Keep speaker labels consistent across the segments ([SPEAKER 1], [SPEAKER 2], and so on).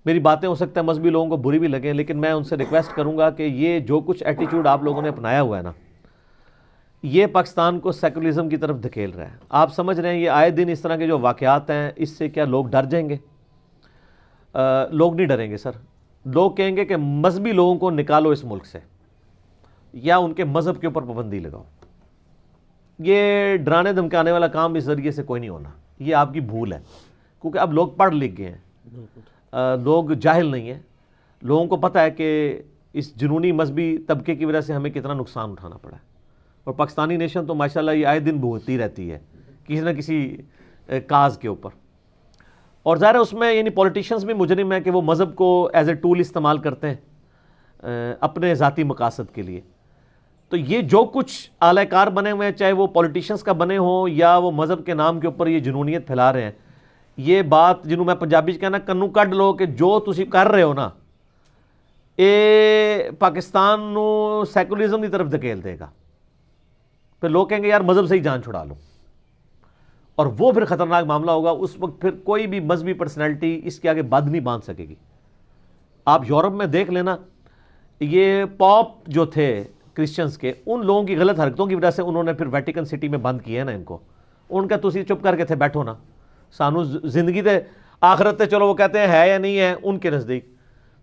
[SPEAKER 1] میری باتیں ہو سکتا ہے مذہبی لوگوں کو بری بھی لگیں، لیکن میں ان سے ریکویسٹ کروں گا کہ یہ جو کچھ ایٹیٹیوڈ آپ لوگوں نے اپنایا ہوا ہے نا، یہ پاکستان کو سیکولرزم کی طرف دھکیل رہا ہے۔ آپ سمجھ رہے ہیں یہ آئے دن اس طرح کے جو واقعات ہیں، اس سے کیا لوگ ڈر جائیں گے؟ لوگ نہیں ڈریں گے سر، لوگ کہیں گے کہ مذہبی لوگوں کو نکالو اس ملک سے، یا ان کے مذہب کے اوپر پابندی لگاؤ۔ یہ ڈرانے دھمکانے والا کام اس ذریعے سے کوئی نہیں ہونا، یہ آپ کی بھول ہے، کیونکہ اب لوگ پڑھ لکھ گئے ہیں، لوگ جاہل نہیں ہیں، لوگوں کو پتہ ہے کہ اس جنونی مذہبی طبقے کی وجہ سے ہمیں کتنا نقصان اٹھانا پڑا ہے، اور پاکستانی نیشن تو ماشاءاللہ یہ آئے دن بھگتتی رہتی ہے کسی نہ کسی کاز کے اوپر، اور ظاہر ہے اس میں یعنی پولیٹیشنز بھی مجرم ہیں کہ وہ مذہب کو ایز اے ٹول استعمال کرتے ہیں اپنے ذاتی مقاصد کے لیے۔ تو یہ جو کچھ اعلی کار بنے ہوئے ہیں، چاہے وہ پولیٹیشنز کا بنے ہوں یا وہ مذہب کے نام کے اوپر یہ جنونیت پھیلا رہے ہیں، یہ بات جنہوں میں پنجابی کہنا کنوں کڈ لو کہ جو تسی کر رہے ہو نا، اے پاکستان نو سیکولرزم کی طرف دھکیل دے گا، پھر لوگ کہیں گے یار مذہب سے ہی جان چھڑا لو، اور وہ پھر خطرناک معاملہ ہوگا۔ اس وقت پھر کوئی بھی مذہبی پرسنالٹی اس کے آگے بد نہیں باندھ سکے گی۔ آپ یورپ میں دیکھ لینا، یہ پاپ جو تھے کرسچنز کے، ان لوگوں کی غلط حرکتوں کی وجہ سے انہوں نے پھر ویٹیکن سٹی میں بند کیا ہے نا ان کو، ان کا تسی چپ کر کے تھے بیٹھو نا، سانو زندگی تے آخرت تے چلو وہ کہتے ہیں ہے یا نہیں ہے ان کے نزدیک،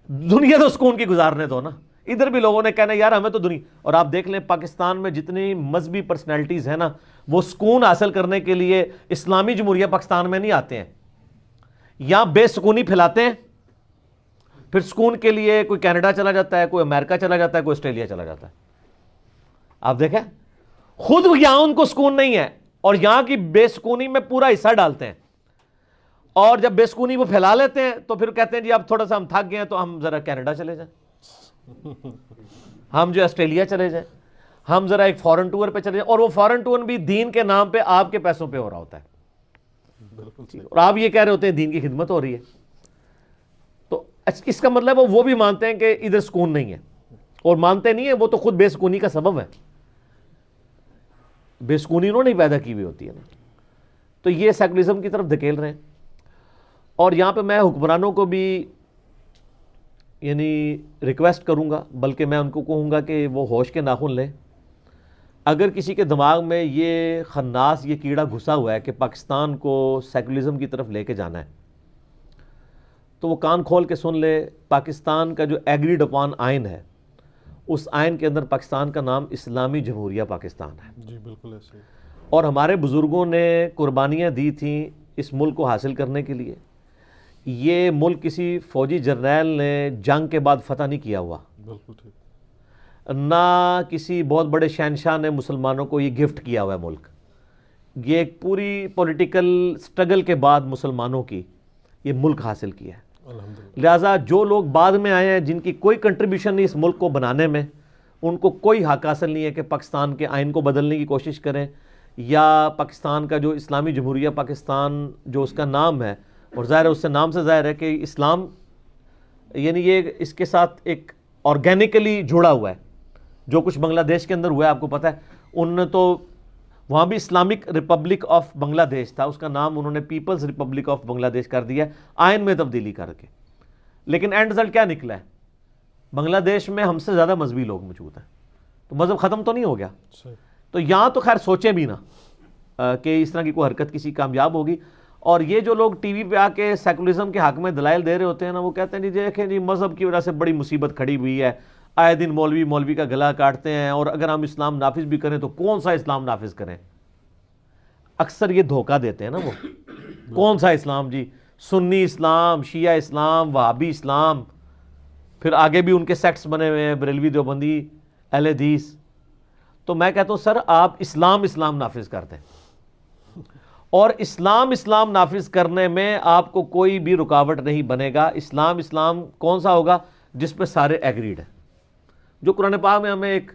[SPEAKER 1] دنیا تو سکون کی گزارنے دو نا، ادھر بھی لوگوں نے کہنا یار ہمیں تو دنیا۔ اور آپ دیکھ لیں پاکستان میں جتنی مذہبی پرسنالٹیز ہیں نا، وہ سکون حاصل کرنے کے لیے اسلامی جمہوریہ پاکستان میں نہیں آتے ہیں، یہاں بے سکونی پھیلاتے ہیں، پھر سکون کے لیے کوئی کینیڈا چلا جاتا ہے، کوئی امریکہ چلا جاتا ہے، کوئی آسٹریلیا چلا جاتا ہے۔ آپ دیکھیں خود یہاں ان کو سکون نہیں ہے، اور یہاں کی بے سکونی میں پورا حصہ ڈالتے ہیں، اور جب بے سکونی وہ پھیلا لیتے ہیں تو پھر کہتے ہیں جی اب تھوڑا سا ہم تھک گئے ہیں تو ہم ذرا کینیڈا چلے جائیں، ہم جو آسٹریلیا چلے جائیں، ہم ذرا ایک فورن ٹور پہ چلے جائیں، اور وہ فورن ٹور بھی دین کے نام پہ آپ کے پیسوں پہ ہو رہا ہوتا ہے، اور آپ یہ کہہ رہے ہوتے ہیں دین کی خدمت ہو رہی ہے۔ تو اس کا مطلب وہ بھی مانتے ہیں کہ ادھر سکون نہیں ہے، اور مانتے نہیں ہیں وہ تو خود بے سکونی کا سبب ہے، بے سکونی انہوں نے پیدا کی ہوئی ہوتی ہے نا۔ تو یہ سیکولرزم کی طرف دھکیل رہے ہیں، اور یہاں پہ میں حکمرانوں کو بھی یعنی ریکویسٹ کروں گا، بلکہ میں ان کو کہوں گا کہ وہ ہوش کے ناخن لیں۔ اگر کسی کے دماغ میں یہ خناس، یہ کیڑا گھسا ہوا ہے کہ پاکستان کو سیکولرزم کی طرف لے کے جانا ہے، تو وہ کان کھول کے سن لے، پاکستان کا جو ایگریڈ اپان آئین ہے، اس آئین کے اندر پاکستان کا نام اسلامی جمہوریہ پاکستان ہے۔
[SPEAKER 2] جی بالکل ایسے،
[SPEAKER 1] اور ہمارے بزرگوں نے قربانیاں دی تھیں اس ملک کو حاصل کرنے کے لیے۔ یہ ملک کسی فوجی جرنیل نے جنگ کے بعد فتح نہیں کیا ہوا،
[SPEAKER 2] بالکل ٹھیک،
[SPEAKER 1] نہ کسی بہت بڑے شہنشاہ نے مسلمانوں کو یہ گفٹ کیا ہوا ہے ملک، یہ ایک پوری پولیٹیکل سٹرگل کے بعد مسلمانوں کی یہ ملک حاصل کیا ہے۔
[SPEAKER 2] الحمدللہ۔
[SPEAKER 1] لہٰذا جو لوگ بعد میں آئے ہیں جن کی کوئی کنٹریبیوشن نہیں اس ملک کو بنانے میں، ان کو کوئی حق حاصل نہیں ہے کہ پاکستان کے آئین کو بدلنے کی کوشش کریں، یا پاکستان کا جو اسلامی جمہوریہ پاکستان جو اس کا نام ہے، اور ظاہر ہے اس سے نام سے ظاہر ہے کہ اسلام یعنی یہ اس کے ساتھ ایک آرگینکلی جڑا ہوا ہے۔ جو کچھ بنگلہ دیش کے اندر ہوا ہے آپ کو پتہ ہے، انہوں نے تو وہاں بھی اسلامک ریپبلک آف بنگلہ دیش تھا، اس کا نام انہوں نے پیپلز ریپبلک آف بنگلہ دیش کر دیا ہے آئین میں تبدیلی کر کے، لیکن اینڈ رزلٹ کیا نکلا ہے؟ بنگلہ دیش میں ہم سے زیادہ مذہبی لوگ موجود ہیں، تو مذہب ختم تو نہیں ہو گیا۔ تو یہاں تو خیر سوچیں بھی نہ کہ اس طرح کی کوئی حرکت کسی کامیاب ہوگی۔ اور یہ جو لوگ ٹی وی پہ آ کے سیکولرزم کے حق میں دلائل دے رہے ہوتے ہیں نا، وہ کہتے ہیں جی دیکھیں جی مذہب کی وجہ سے بڑی مصیبت کھڑی ہوئی ہے، آئے دن مولوی کا گلا کاٹتے ہیں، اور اگر ہم اسلام نافذ بھی کریں تو کون سا اسلام نافذ کریں؟ اکثر یہ دھوکہ دیتے ہیں نا وہ، کون سا اسلام جی؟ سنی اسلام، شیعہ اسلام، وہابی اسلام، پھر آگے بھی ان کے سیکٹس بنے ہوئے ہیں، بریلوی، دیوبندی، اہل حدیث۔ تو میں کہتا ہوں سر آپ اسلام نافذ کر دیں، اور اسلام نافذ کرنے میں آپ کو کوئی بھی رکاوٹ نہیں بنے گا۔ اسلام کون سا ہوگا؟ جس پہ سارے ایگریڈ ہیں، جو قرآن پاک میں ہمیں ایک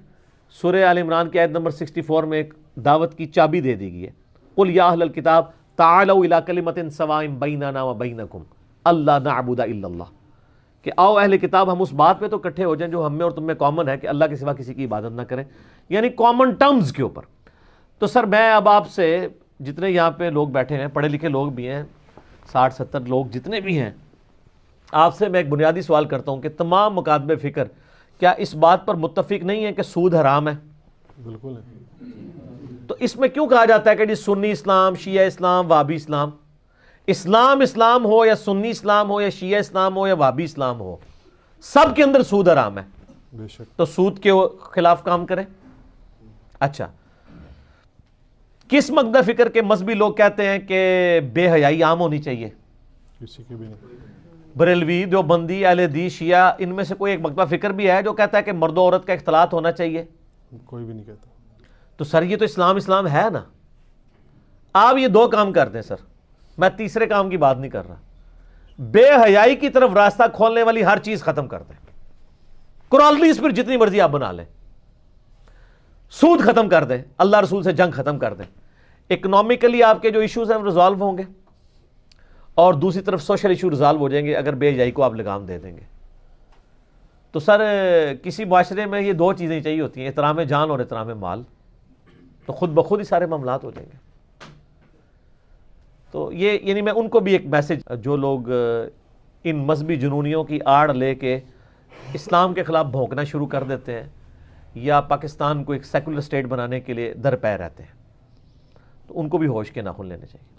[SPEAKER 1] سورہ آل عمران کی آیت نمبر 64 میں ایک دعوت کی چابی دے دی گئی ہے، قل یا اہل الکتاب تعالوا الی کلمۃ سواء بیننا وبینکم اللہ نعبد الا اللہ، کہ آؤ اہل کتاب ہم اس بات پہ تو اکٹھے ہو جائیں جو ہم میں اور تم میں کامن ہے، کہ اللہ کے سوا کسی کی عبادت نہ کریں، یعنی کامن ٹرمز کے اوپر۔ تو سر میں اب آپ سے، جتنے یہاں پہ لوگ بیٹھے ہیں، پڑھے لکھے لوگ بھی ہیں، 60-70 لوگ جتنے بھی ہیں، آپ سے میں ایک بنیادی سوال کرتا ہوں کہ تمام مکاتب فکر کیا اس بات پر متفق نہیں ہے کہ سود حرام ہے؟
[SPEAKER 2] بالکل ہے۔
[SPEAKER 1] تو اس میں کیوں کہا جاتا ہے کہ جی سنی اسلام، شیعہ اسلام، وہابی اسلام؟ اسلام اسلام ہو یا سنی اسلام ہو یا شیعہ اسلام ہو یا وہابی اسلام ہو، سب کے اندر سود حرام ہے۔
[SPEAKER 2] بے شک۔
[SPEAKER 1] تو سود کے خلاف کام کریں۔ اچھا، کس مکتب فکر کے مذہبی لوگ کہتے ہیں کہ بے حیائی عام ہونی چاہیے؟
[SPEAKER 2] کسی کے بھی نہیں۔
[SPEAKER 1] بریلوی، دیوبندی، اہل حدیث، شیعہ، ان میں سے کوئی ایک مکتب فکر بھی ہے جو کہتا ہے کہ مرد و عورت کا اختلاط ہونا چاہیے؟
[SPEAKER 2] کوئی بھی نہیں کہتا۔
[SPEAKER 1] تو سر یہ تو اسلام اسلام ہے نا۔ آپ یہ دو کام کر دیں سر، میں تیسرے کام کی بات نہیں کر رہا۔ بے حیائی کی طرف راستہ کھولنے والی ہر چیز ختم کر دیں، قرآن پر جتنی مرضی آپ بنا لیں، سود ختم کر دیں، اللہ رسول سے جنگ ختم کر دیں، اکنامکلی آپ کے جو ایشوز ہیں وہ ریزالو ہوں گے، اور دوسری طرف سوشل ایشو ریزالو ہو جائیں گے اگر بے حیائی کو آپ لگام دے دیں گے۔ تو سر کسی معاشرے میں یہ دو چیزیں چاہیے ہوتی ہیں، احترام جان اور احترام مال، تو خود بخود ہی سارے معاملات ہو جائیں گے۔ تو یہ یعنی میں ان کو بھی ایک میسج، جو لوگ ان مذہبی جنونیوں کی آڑ لے کے اسلام کے خلاف بھونکنا شروع کر دیتے ہیں یا پاکستان کو ایک سیکولر اسٹیٹ بنانے کے لیے درپے رہتے ہیں، تو ان کو بھی ہوش کے ناخن لینے چاہیے۔